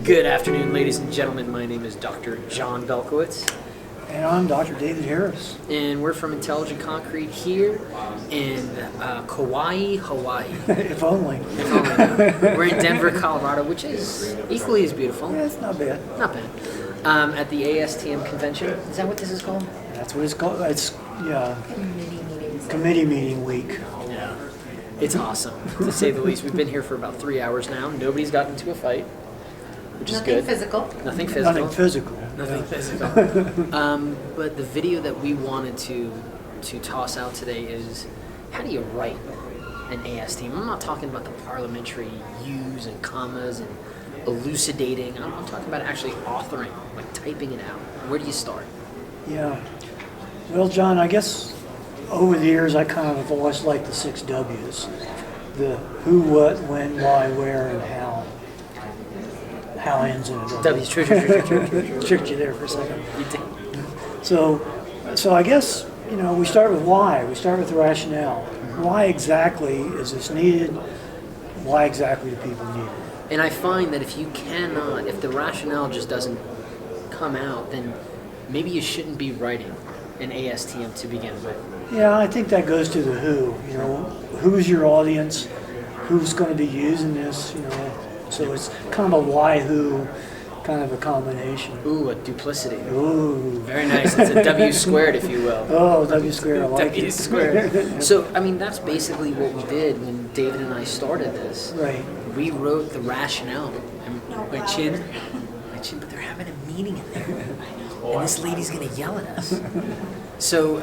Good afternoon, ladies and gentlemen. My name is Dr. John Belkowitz, And I'm Dr. David Harris. and we're from Intelligent Concrete here in Kauai, Hawaii. If only. If only. We're in Denver, Colorado, which is equally as beautiful. Yeah, it's not bad. Not bad. At the ASTM convention. Is that what this is called? That's what it's called. It's, committee meeting week. Yeah. It's awesome, to say the least. We've been here for about 3 hours now. Nobody's gotten into a fight, which is Nothing good. physical. Nothing physical. Nothing physical. Nothing physical. But the video that we wanted to toss out today is, how do you write an ASTM? I'm not talking about the parliamentary U's and commas and elucidating. I'm talking about actually authoring, like typing it out. Where do you start? Yeah. Well, John, I guess over the years I kind of have always liked the 6 W's. The who, what, when, why, where, and how. How ends in a W. W's, true. Tricked you there for a second. You did. So I guess, we start with why. We start with the rationale. Why exactly is this needed? Why exactly do people need it? And I find that if the rationale just doesn't come out, then maybe you shouldn't be writing an ASTM to begin with. Yeah, I think that goes to the who. Who's your audience? Who's going to be using this? So it's kind of a why, who, kind of a combination. Ooh, a duplicity. Ooh. Very nice. It's a W squared, if you will. Oh, W squared, I like W it. squared. So, that's basically what we did when David and I started this. Right. We wrote the rationale. And my chin, but they're having a meeting in there. And this lady's going to yell at us. So,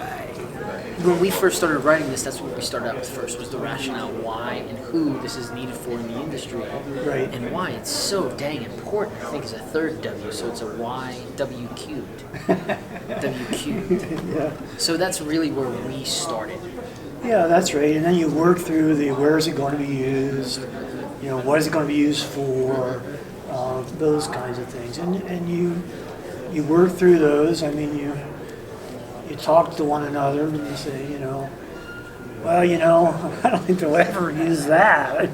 when we first started writing this, that's what we started out with first, was the rationale, why and who this is needed for in the industry. Right. And why it's so dang important, I think, is a third W, so it's a Y, W cubed. W cubed. Yeah. So that's really where we started. Yeah, that's right. And then you work through the where is it going to be used? What is it going to be used for? Those kinds of things. And you work through those. You talk to one another and you say, I don't think they'll ever use that.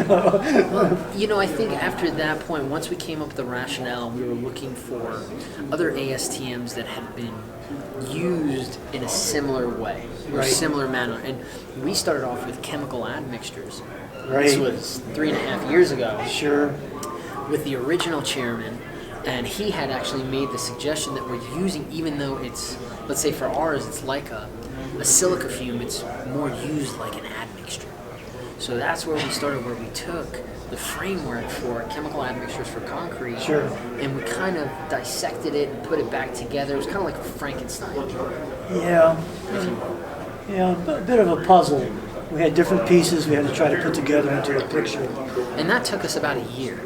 Well, I think after that point, once we came up with the rationale, we were looking for other ASTMs that had been used in a similar way, or Right. similar manner. And we started off with chemical admixtures. Right. This was 3.5 years ago. Sure. With the original chairman, and he had actually made the suggestion that we're using, even though it's, let's say for ours, it's like a silica fume, it's more used like an admixture. So that's where we started, where we took the framework for chemical admixtures for concrete, Sure. and we kind of dissected it and put it back together. It was kind of like a Frankenstein, Yeah. if you will. Yeah, a bit of a puzzle. We had different pieces we had to try to put together into a picture. And that took us about a year.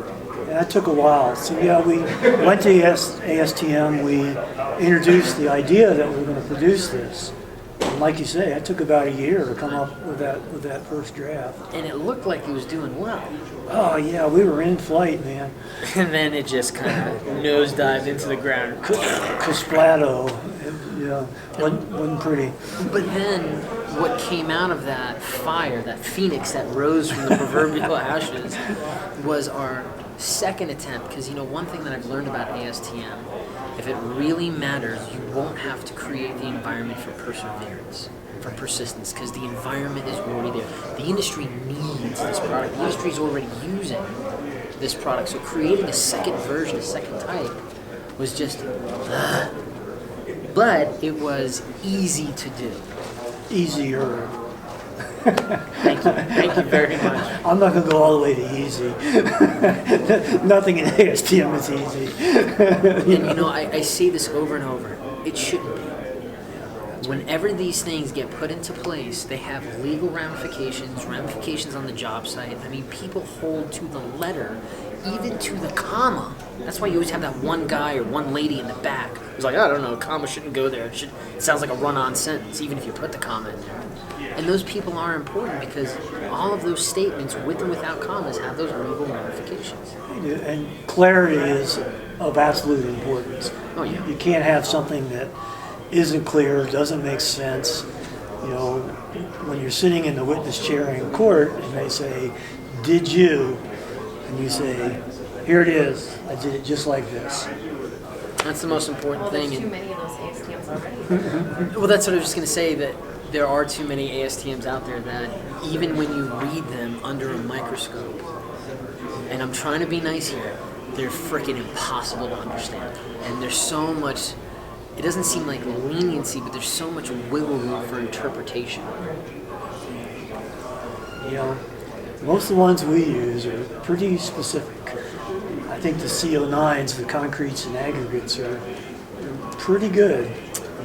Yeah, that took a while. So we went to ASTM, we introduced the idea that we were going to produce this. And like you say, it took about a year to come up with that first draft. And it looked like he was doing well. Oh yeah, we were in flight, man. And then it just kind of nosedived into the ground. Casplato, yeah, wasn't pretty. But then what came out of that fire, that phoenix that rose from the proverbial ashes, was our second attempt. Because one thing that I've learned about ASTM, if it really matters, you won't have to create the environment for perseverance, for persistence, because the environment is already there. The industry needs this product. The industry is already using this product. So creating a second version, a second type, was just, but it was easy to do. Easier. Thank you very much. I'm not going to go all the way to easy. Nothing in ASTM is easy. And I say this over and over. It shouldn't be. Whenever these things get put into place, they have legal ramifications on the job site. People hold to the letter, even to the comma. That's why you always have that one guy or one lady in the back who's like, I don't know, comma shouldn't go there. It sounds like a run-on sentence, even if you put the comma in there. And those people are important because all of those statements, with and without commas, have those legal ramifications. And clarity is of absolute importance. Oh, yeah. You can't have something that isn't clear, doesn't make sense. When you're sitting in the witness chair in court and they say, did you? And you say, here it is. I did it just like this. That's the most important Well, thing. there's too many of those ASTMs already. Well, that's what I was just going to say, that there are too many ASTMs out there that even when you read them under a microscope, and I'm trying to be nice here, they're freaking impossible to understand. And there's so much, it doesn't seem like leniency, but there's so much wiggle room for interpretation. You know, most of the ones we use are pretty specific. I think the CO9s, the concretes and aggregates, are pretty good.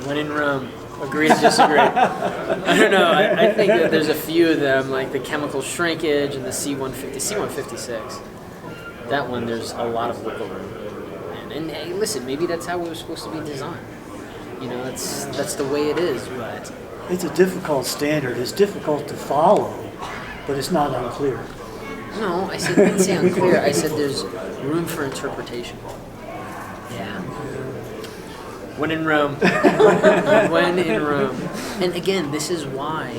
When in Rome, agree to disagree. I don't know, I think that there's a few of them, like the chemical shrinkage and the C150, C156. That one, there's a lot of wiggle room. And hey, listen, maybe that's how we were supposed to be designed. You know, that's the way it is, but... It's a difficult standard. It's difficult to follow, but it's not unclear. No, I didn't say unclear. I said there's room for interpretation. Yeah. When in Rome. When in Rome. And again, this is why,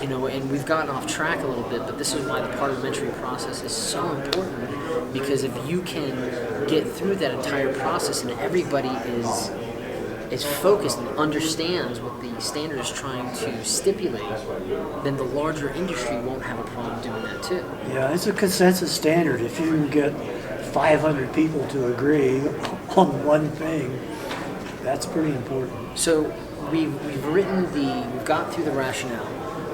you know, and we've gotten off track a little bit, but this is why the parliamentary process is so important. Because if you can get through that entire process and everybody is focused and understands what the standard is trying to stipulate, then the larger industry won't have a problem doing that too. Yeah, it's a consensus standard. If you can get 500 people to agree on one thing, that's pretty important. So we've got through the rationale.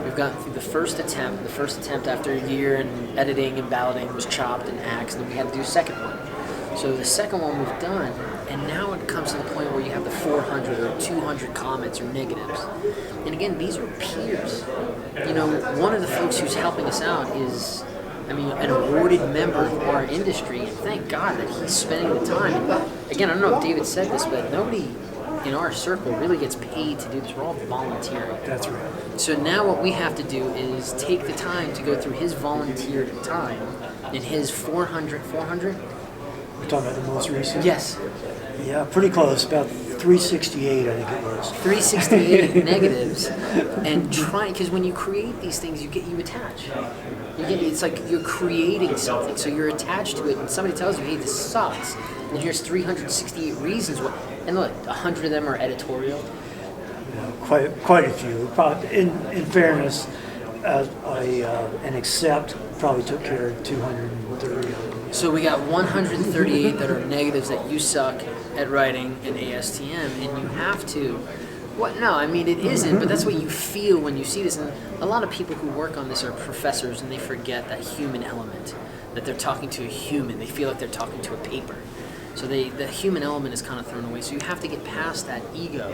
We've gotten through the first attempt. The first attempt after a year and editing and balloting was chopped and axed, and then we had to do a second one. So the second one we've done, and now it comes to the point where you have the 400 or 200 comments or negatives. And again, these are peers. You know, one of the folks who's helping us out is, an awarded member of our industry, and thank God that he's spending the time. Again, I don't know if David said this, but nobody in our circle really gets paid to do this. We're all volunteering. That's right. So now what we have to do is take the time to go through his volunteered time in his 400? We're talking about the most recent? Yes. Yeah, pretty close. About 368, I think it was. 368 negatives, and try, because when you create these things, you attach. It's like you're creating something, so you're attached to it, and somebody tells you, hey, this sucks, and here's 368 reasons why, and look, 100 of them are editorial. Yeah, quite a few. Probably, in fairness, an accept probably took care of 230 of them. So we got 138 that are negatives that you suck at writing an ASTM, and you have to. What? No, it isn't, but that's what you feel when you see this. And a lot of people who work on this are professors, and they forget that human element, that they're talking to a human. They feel like they're talking to a paper. So the human element is kind of thrown away. So you have to get past that ego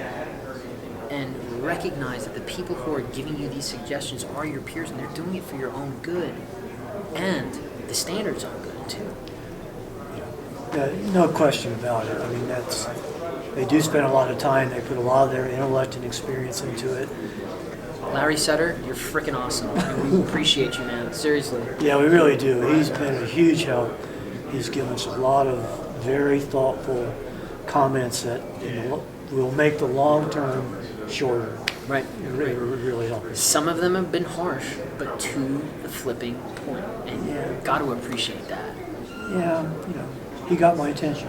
and recognize that the people who are giving you these suggestions are your peers, and they're doing it for your own good. And the standard's own good, too. No question about it. They do spend a lot of time. They put a lot of their intellect and experience into it. Larry Sutter, you're freaking awesome. We appreciate you, man. Seriously. Yeah, we really do. He's been a huge help. He's given us a lot of very thoughtful comments that will make the long term shorter. Right. It really help us. Some of them have been harsh, but to the flipping point. And you've got to appreciate that. Yeah, he got my attention.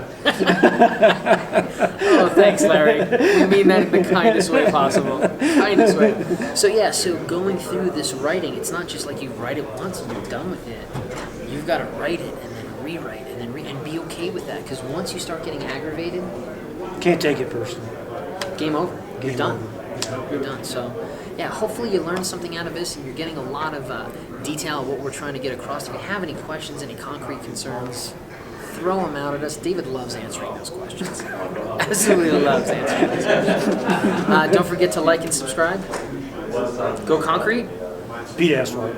Oh, thanks, Larry. We mean that in the kindest way possible. Kindest way. So going through this writing, it's not just like you write it once and you're done with it. You've got to write it and then rewrite it and be okay with that. Because once you start getting aggravated, can't take it personally. Game over. You're done. Over. You're done. So, yeah, hopefully you learned something out of this and you're getting a lot of detail of what we're trying to get across. If you have any questions, any concrete concerns, throw them out at us. David loves answering those questions. Absolutely loves answering those questions. Don't forget to like and subscribe. Go Concrete. Beat asphalt.